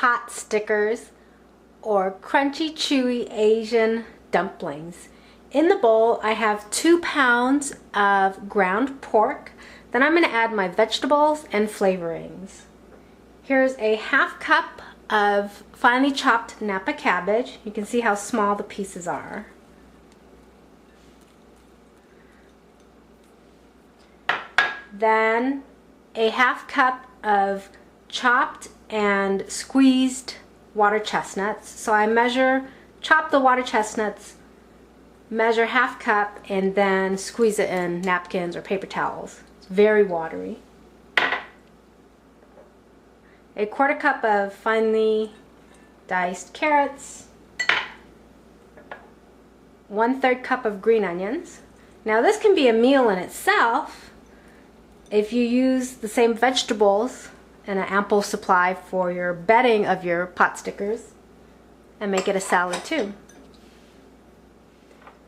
pot stickers or crunchy chewy Asian dumplings. In the bowl I have 2 pounds of ground pork. Then I'm going to add my vegetables and flavorings. Here's a 1/2 cup of finely chopped Napa cabbage. You can see how small the pieces are. Then a 1/2 cup of chopped and squeezed water chestnuts. So I chop the water chestnuts, measure 1/2 cup, and then squeeze it in napkins or paper towels. It's very watery. A 1/4 cup of finely diced carrots, 1/3 cup of green onions. Now this can be a meal in itself if you use the same vegetables and an ample supply for your bedding of your pot stickers, and make it a salad too.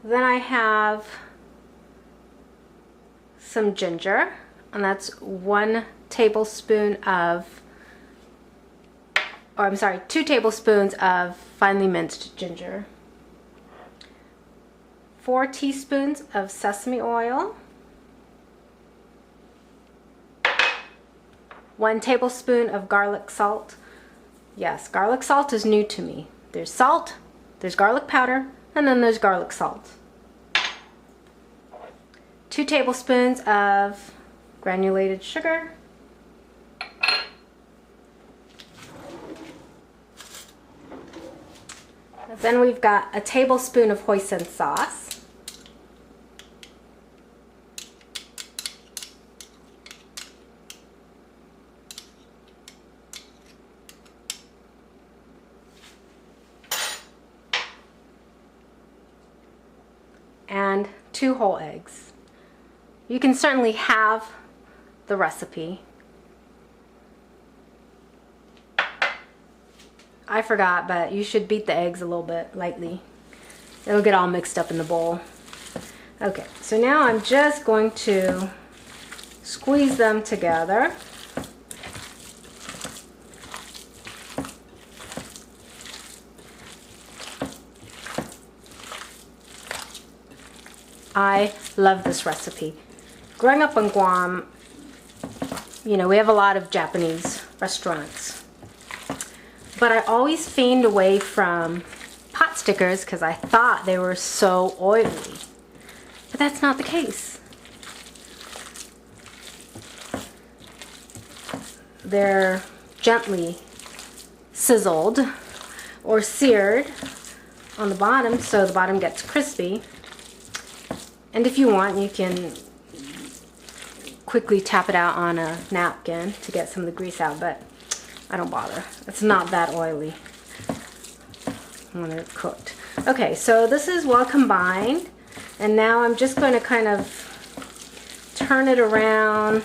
Then I have some ginger, and that's 2 tablespoons of finely minced ginger. 4 teaspoons of sesame oil. 1 tablespoon of garlic salt. Yes, garlic salt is new to me. There's salt, there's garlic powder, and then there's garlic salt. 2 tablespoons of granulated sugar. Then we've got a tablespoon of hoisin sauce. And 2 whole eggs. You can certainly have the recipe. I forgot, but you should beat the eggs a little bit lightly. It'll get all mixed up in the bowl. Okay, so now I'm just going to squeeze them together. I love this recipe. Growing up in Guam, you know, we have a lot of Japanese restaurants. But I always feigned away from pot stickers because I thought they were so oily. But that's not the case. They're gently sizzled or seared on the bottom so the bottom gets crispy. And if you want, you can quickly tap it out on a napkin to get some of the grease out, but I don't bother. It's not that oily when they're cooked. Okay, so this is well combined, and now I'm just going to kind of turn it around,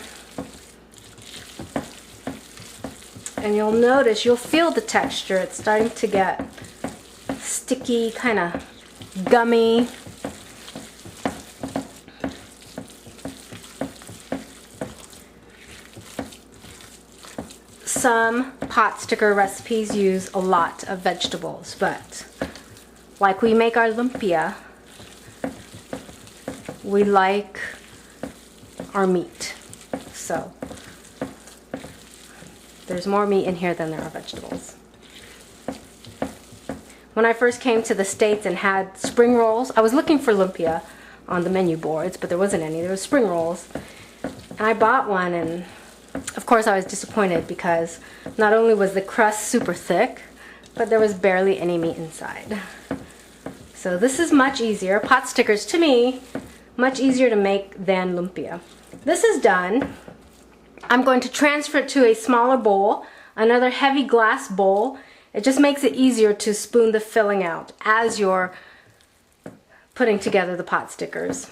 and you'll notice, you'll feel the texture. It's starting to get sticky, kind of gummy. Some pot sticker recipes use a lot of vegetables, but like we make our lumpia, we like our meat. So there's more meat in here than there are vegetables. When I first came to the States and had spring rolls, I was looking for lumpia on the menu boards, but there wasn't any. There was spring rolls. And I bought one, and of course I was disappointed because not only was the crust super thick, but there was barely any meat inside. So this is much easier. Pot stickers, to me, much easier to make than lumpia. This is done. I'm going to transfer it to a smaller bowl, another heavy glass bowl. It just makes it easier to spoon the filling out as you're putting together the pot stickers.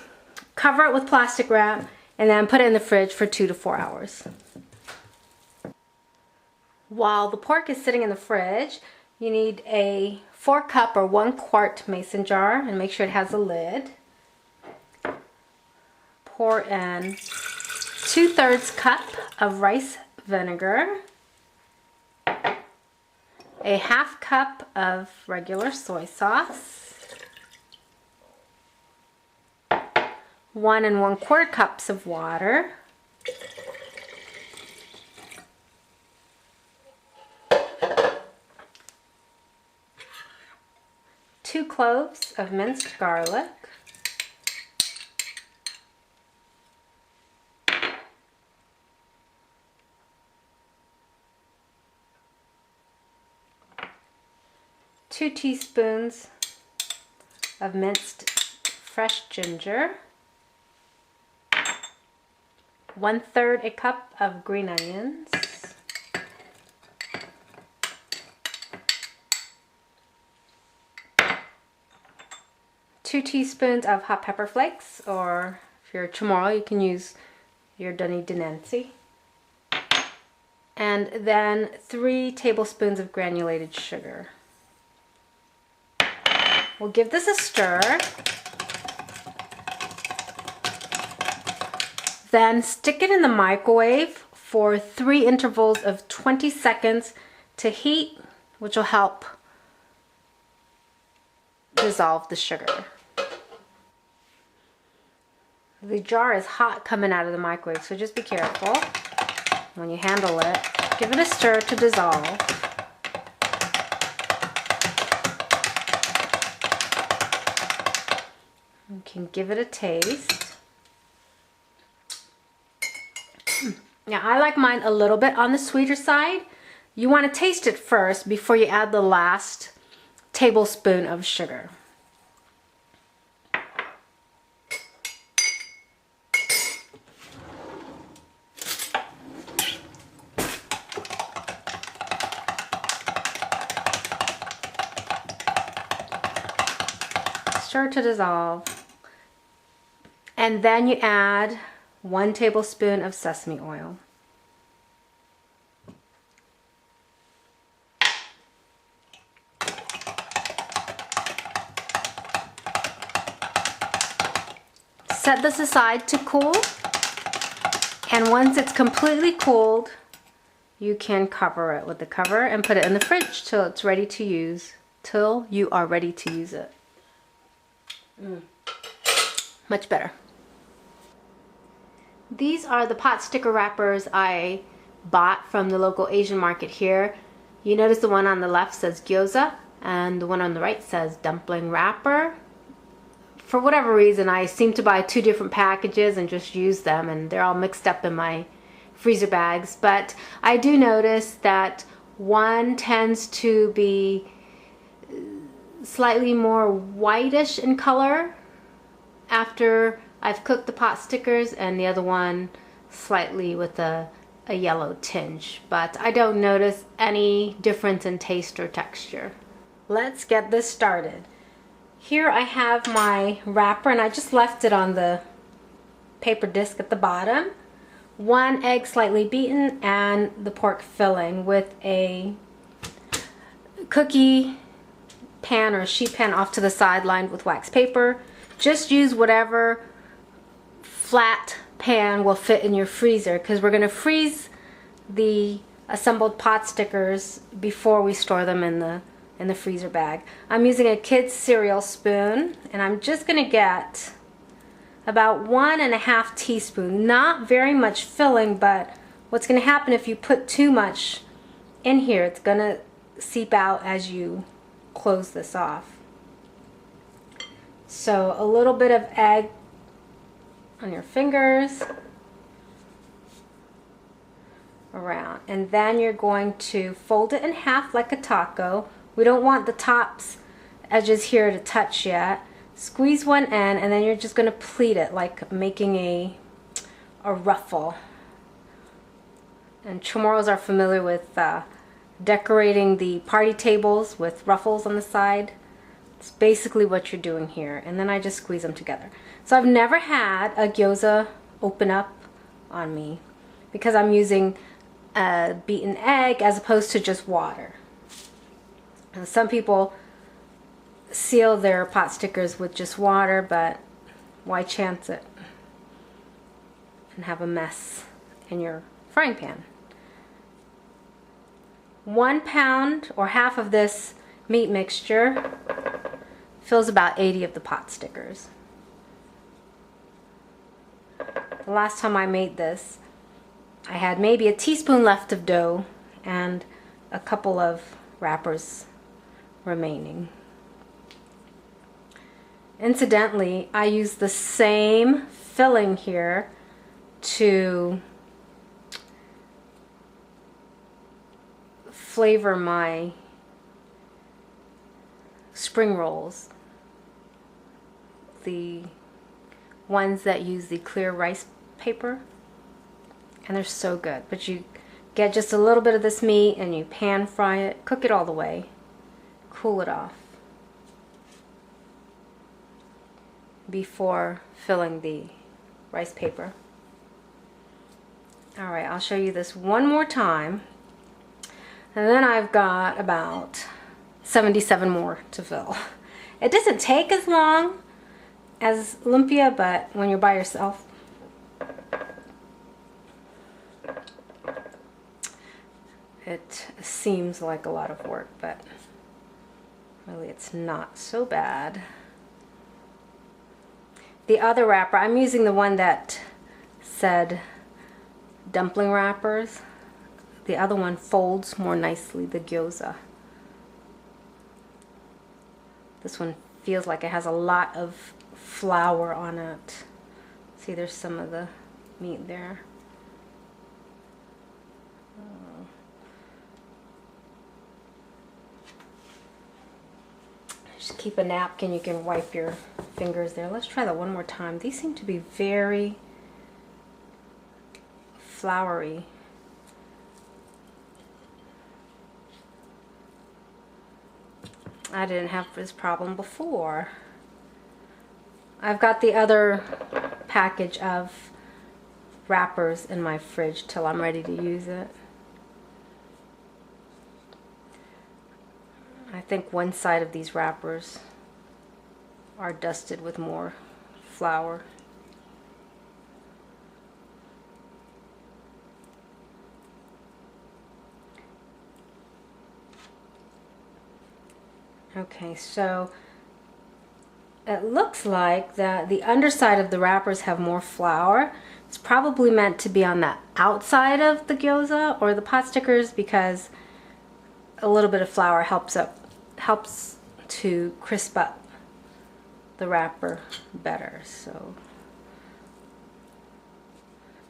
Cover it with plastic wrap and then put it in the fridge for 2 to 4 hours. While the pork is sitting in the fridge, you need a 4-cup or 1-quart mason jar, and make sure it has a lid. Pour in 2/3 cup of rice vinegar, a 1/2 cup of regular soy sauce, 1 1/4 cups of water, 2 cloves of minced garlic, 2 teaspoons of minced fresh ginger, 1/3 a cup of green onions, 2 teaspoons of hot pepper flakes, or if you're a Chamorro, you can use your Dani Dinensi, and then 3 tablespoons of granulated sugar. We'll give this a stir. Then stick it in the microwave for 3 intervals of 20 seconds to heat, which will help dissolve the sugar. The jar is hot coming out of the microwave, so just be careful when you handle it. Give it a stir to dissolve. You can give it a taste. Now I like mine a little bit on the sweeter side. You want to taste it first before you add the last tablespoon of sugar. Stir to dissolve. And then you add 1 tablespoon of sesame oil. Set this aside to cool, and once it's completely cooled, you can cover it with the cover and put it in the fridge till it's ready to use, till you are ready to use it. Much better. These are the pot sticker wrappers I bought from the local Asian market here. You notice the one on the left says gyoza and the one on the right says dumpling wrapper. For whatever reason, I seem to buy 2 different packages and just use them, and they're all mixed up in my freezer bags. But I do notice that one tends to be slightly more whitish in color after I've cooked the pot stickers, and the other one slightly with a yellow tinge, but I don't notice any difference in taste or texture. Let's get this started. Here I have my wrapper, and I just left it on the paper disc at the bottom. 1 egg slightly beaten, and the pork filling with a cookie pan or sheet pan off to the side lined with wax paper. Just use whatever flat pan will fit in your freezer, because we're going to freeze the assembled pot stickers before we store them in the freezer bag. I'm using a kid's cereal spoon, and I'm just going to get about 1 1/2 teaspoon. Not very much filling, but what's going to happen if you put too much in here, it's going to seep out as you close this off. So a little bit of egg on your fingers around, and then you're going to fold it in half like a taco. We don't want the tops edges here to touch yet. Squeeze one end, and then you're just going to pleat it like making a ruffle. And Chamorros are familiar with decorating the party tables with ruffles on the side. It's basically what you're doing here, and then I just squeeze them together. So I've never had a gyoza open up on me because I'm using a beaten egg as opposed to just water. And some people seal their pot stickers with just water, but why chance it and have a mess in your frying pan? 1 pound or half of this meat mixture fills about 80 of the pot stickers. The last time I made this, I had maybe a teaspoon left of dough and a couple of wrappers remaining. Incidentally, I use the same filling here to flavor my spring rolls, the ones that use the clear rice paper, and they're so good. But you get just a little bit of this meat and you pan fry it, cook it all the way, cool it off before filling the rice paper. Alright, I'll show you this one more time, and then I've got about 77 more to fill. It doesn't take as long as lumpia, but when you're by yourself, it seems like a lot of work, but really it's not so bad. The other wrapper, I'm using the one that said dumpling wrappers. The other one folds more nicely, the gyoza. This one feels like it has a lot of flour on it. See, there's some of the meat there. Just keep a napkin, you can wipe your fingers there. Let's try that one more time. These seem to be very floury. I didn't have this problem before. I've got the other package of wrappers in my fridge till I'm ready to use it. I think one side of these wrappers are dusted with more flour. Okay, so it looks like that the underside of the wrappers have more flour. It's probably meant to be on the outside of the gyoza or the pot stickers, because a little bit of flour helps to crisp up the wrapper better. So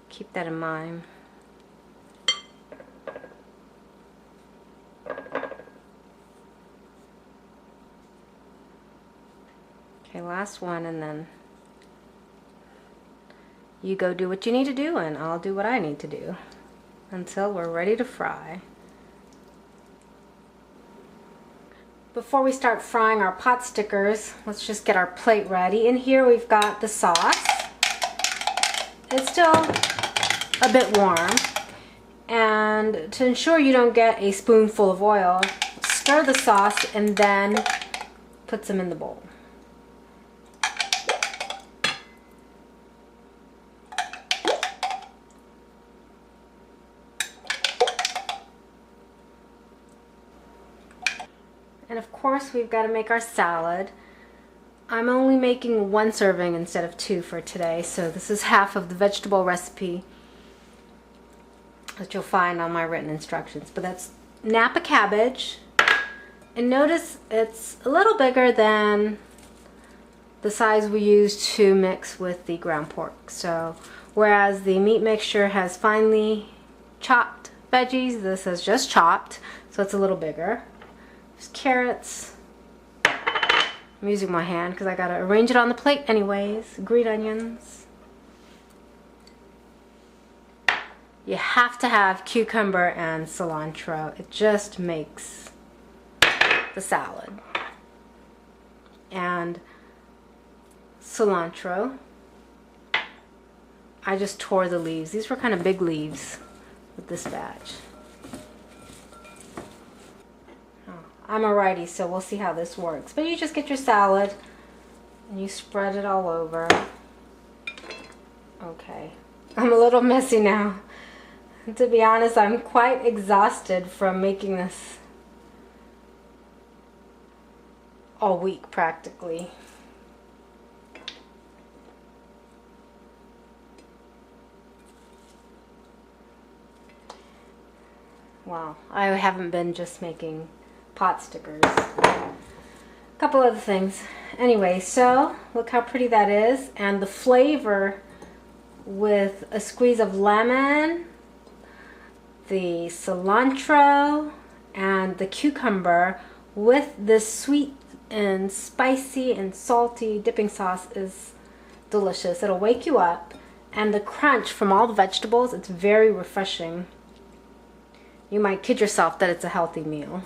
keep that in mind. Okay, last one, and then you go do what you need to do and I'll do what I need to do until we're ready to fry. Before we start frying our pot stickers, let's just get our plate ready. In here we've got the sauce. It's still a bit warm, and to ensure you don't get a spoonful of oil, stir the sauce and then put some in the bowl. And of course we've got to make our salad. I'm only making 1 serving instead of 2 for today, so this is half of the vegetable recipe that you'll find on my written instructions. But that's Napa cabbage, and notice it's a little bigger than the size we use to mix with the ground pork. So whereas the meat mixture has finely chopped veggies, this is just chopped, so it's a little bigger. There's carrots. I'm using my hand because I gotta arrange it on the plate anyways. Green onions. You have to have cucumber and cilantro. It just makes the salad. And cilantro. I just tore the leaves. These were kind of big leaves with this batch. I'm a righty, so we'll see how this works. But you just get your salad and you spread it all over. Okay, I'm a little messy now. And to be honest, I'm quite exhausted from making this all week practically. Wow, I haven't been just making pot stickers. A couple other things. Anyway, so look how pretty that is, and the flavor with a squeeze of lemon, the cilantro, and the cucumber with this sweet and spicy and salty dipping sauce is delicious. It'll wake you up, and the crunch from all the vegetables, it's very refreshing. You might kid yourself that it's a healthy meal.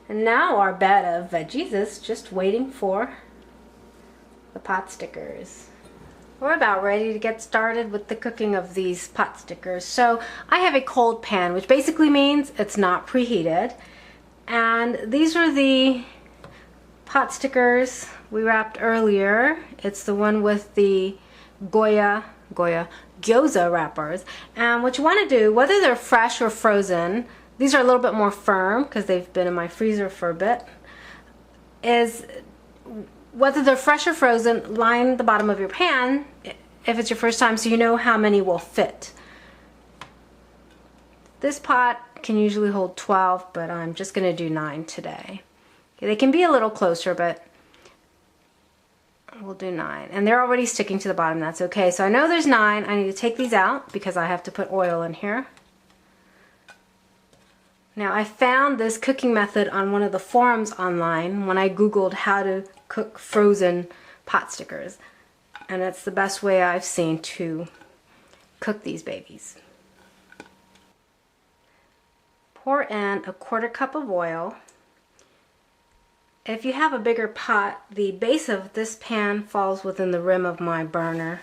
And now our bed of veggies is just waiting for the pot stickers. We're about ready to get started with the cooking of these pot stickers. So I have a cold pan, which basically means it's not preheated. And these are the pot stickers we wrapped earlier. It's the one with the Gyoza wrappers. And what you want to do, whether they're fresh or frozen, these are a little bit more firm because they've been in my freezer for a bit, is whether they're fresh or frozen, line the bottom of your pan if it's your first time so you know how many will fit. This pot can usually hold 12, but I'm just going to do 9 today. Okay, they can be a little closer, but we'll do 9. And they're already sticking to the bottom. That's okay. So I know there's 9. I need to take these out because I have to put oil in here. Now I found this cooking method on one of the forums online when I googled how to cook frozen pot stickers. And it's the best way I've seen to cook these babies. Pour in a 1/4 cup of oil. If you have a bigger pot, the base of this pan falls within the rim of my burner.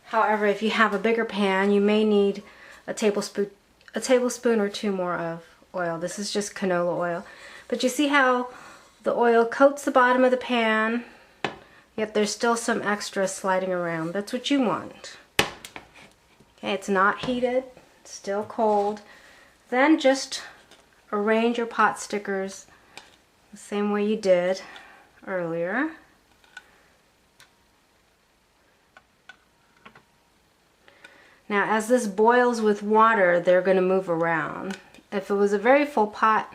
However, if you have a bigger pan, you may need a tablespoon or 2 more of oil. This is just canola oil. But you see how the oil coats the bottom of the pan, yet there's still some extra sliding around. That's what you want. Okay, it's not heated, it's still cold. Then just arrange your pot stickers the same way you did earlier. Now as this boils with water, they're going to move around. If it was a very full pot,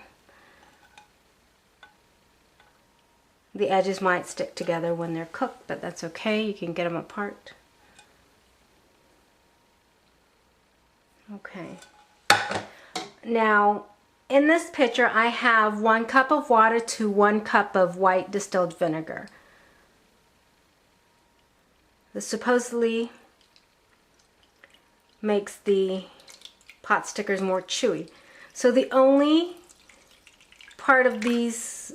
the edges might stick together when they're cooked, but that's okay. You can get them apart. Okay. Now in this picture I have 1 cup of water to 1 cup of white distilled vinegar. This supposedly makes the pot stickers more chewy. So the only part of these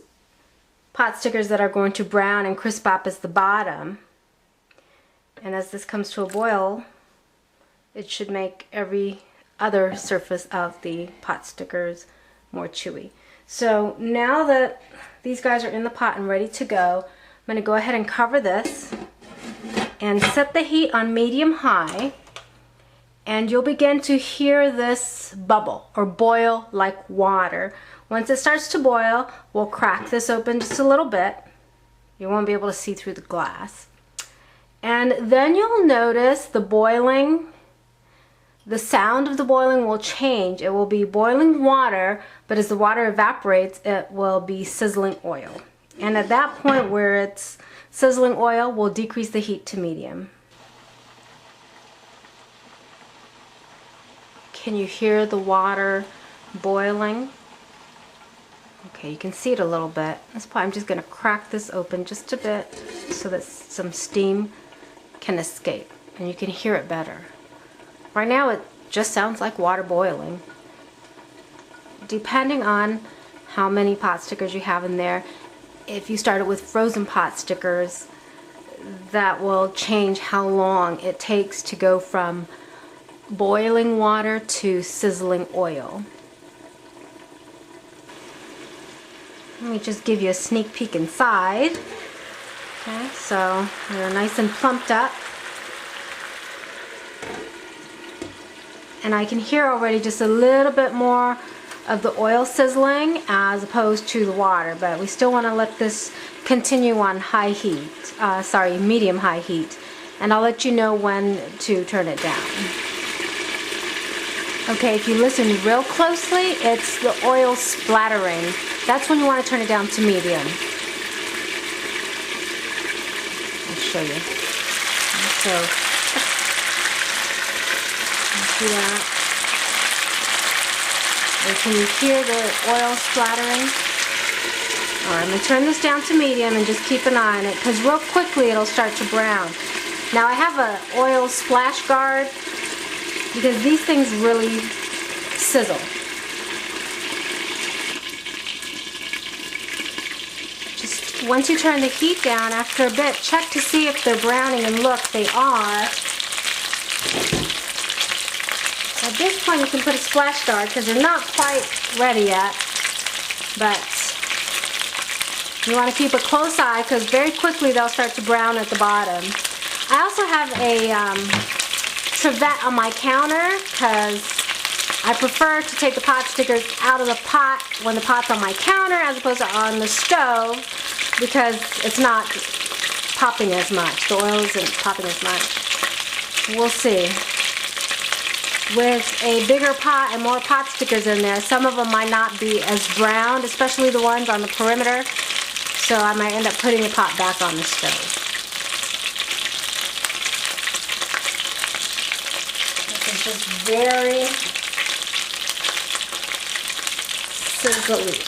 pot stickers that are going to brown and crisp up is the bottom. And as this comes to a boil, it should make every other surface of the pot stickers more chewy. So now that these guys are in the pot and ready to go, I'm going to go ahead and cover this and set the heat on medium-high. And you'll begin to hear this bubble or boil like water. Once it starts to boil, we'll crack this open just a little bit. You won't be able to see through the glass. And then you'll notice the boiling, the sound of the boiling will change. It will be boiling water, but as the water evaporates, it will be sizzling oil. And at that point where it's sizzling oil, we'll decrease the heat to medium. Can you hear the water boiling? Okay, you can see it a little bit. That's why I'm just going to crack this open just a bit so that some steam can escape and you can hear it better. Right now it just sounds like water boiling. Depending on how many pot stickers you have in there, if you started with frozen pot stickers, that will change how long it takes to go from boiling water to sizzling oil. Let me just give you a sneak peek inside. Okay, so they're nice and plumped up. And I can hear already just a little bit more of the oil sizzling as opposed to the water, but we still want to let this continue on high heat, medium high heat, and I'll let you know when to turn it down. Okay, if you listen real closely, it's the oil splattering. That's when you want to turn it down to medium. I'll show you. So, see that? And can you hear the oil splattering? Alright, I'm going to turn this down to medium and just keep an eye on it, because real quickly it'll start to brown. Now I have an oil splash guard because these things really sizzle. Just once you turn the heat down, after a bit, check to see if they're browning, and look, they are. At this point you can put a splash guard because they're not quite ready yet, but you want to keep a close eye because very quickly they'll start to brown at the bottom. I also have a trivet on my counter because I prefer to take the pot stickers out of the pot when the pot's on my counter as opposed to on the stove, because it's not popping as much. The oil isn't popping as much. We'll see. With a bigger pot and more pot stickers in there, some of them might not be as browned, especially the ones on the perimeter, so I might end up putting the pot back on the stove. This is just very sizzly.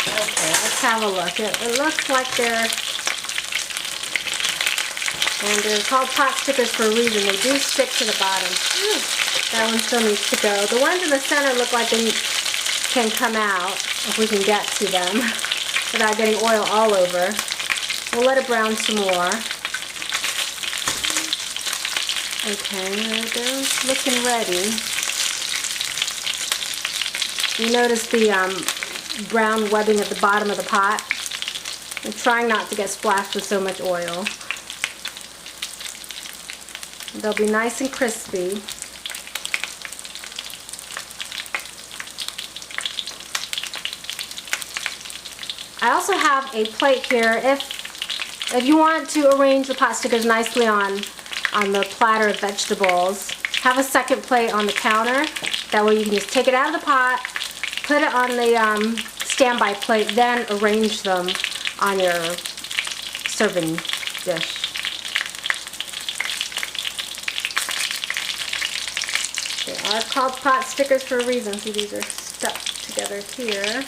Okay, let's have a look. It looks like they're... And they're called pot stickers for a reason. They do stick to the bottom. That one still needs to go. The ones in the center look like they can come out if we can get to them without getting oil all over. We'll let it brown some more. Okay, there it goes. Looking ready. You notice the brown webbing at the bottom of the pot? I'm trying not to get splashed with so much oil. They'll be nice and crispy. I also have a plate here. If you want to arrange the pot stickers nicely on the platter of vegetables, have a second plate on the counter. That way you can just take it out of the pot, put it on the standby plate, then arrange them on your serving dish. They are called pot stickers for a reason. See, these are stuck together here.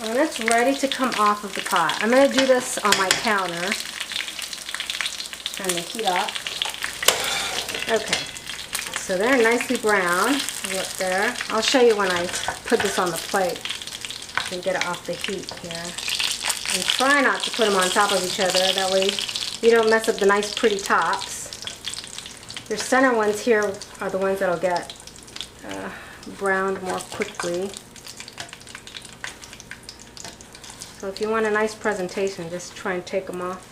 And it's ready to come off of the pot. I'm going to do this on my counter. Turn the heat up. Okay. So they're nicely brown. Look there. I'll show you when I put this on the plate. And get it off the heat here. And try not to put them on top of each other. That way you don't mess up the nice pretty tops. Your center ones here are the ones that'll get browned more quickly. So if you want a nice presentation, just try and take them off.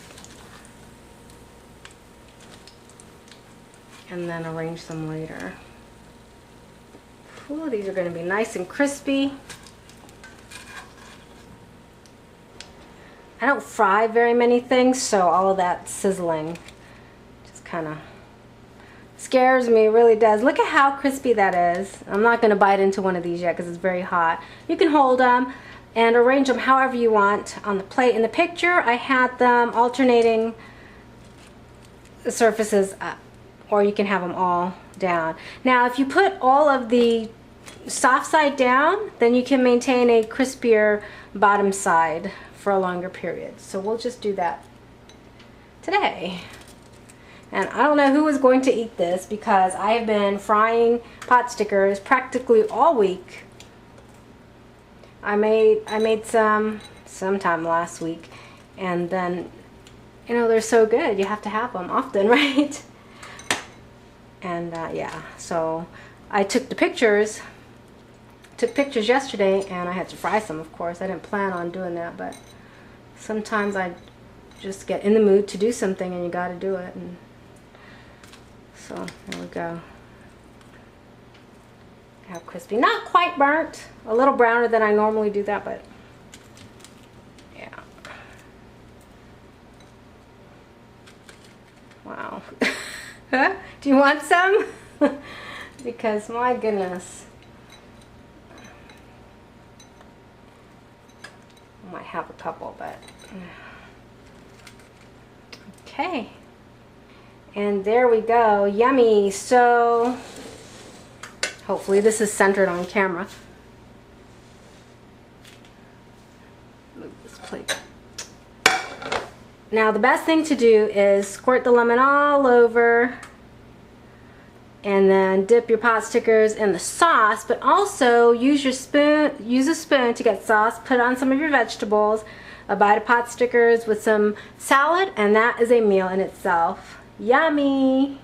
And then arrange them later. Ooh, these are going to be nice and crispy. I don't fry very many things, so all of that sizzling just kind of scares me, it really does. Look at how crispy that is. I'm not going to bite into one of these yet because it's very hot. You can hold them and arrange them however you want on the plate. In the picture, I had them alternating the surfaces up, or you can have them all down. Now, if you put all of the soft side down, then you can maintain a crispier bottom side for a longer period. So we'll just do that today. And I don't know who is going to eat this because I have been frying pot stickers practically all week. I made some sometime last week, and then, you know, they're so good. You have to have them often, right? And yeah, so I took pictures yesterday, and I had to fry some, of course. I didn't plan on doing that, but sometimes I just get in the mood to do something and you got to do it. And So there we go. How crispy. Not quite burnt. A little browner than I normally do that, but yeah. Wow. Do you want some? Because my goodness. I might have a couple, but okay. And there we go. Yummy. So hopefully this is centered on camera. Move this plate. Now the best thing to do is squirt the lemon all over and then dip your pot stickers in the sauce, but also use a spoon to get sauce, put on some of your vegetables, a bite of pot stickers with some salad, and that is a meal in itself. Yummy!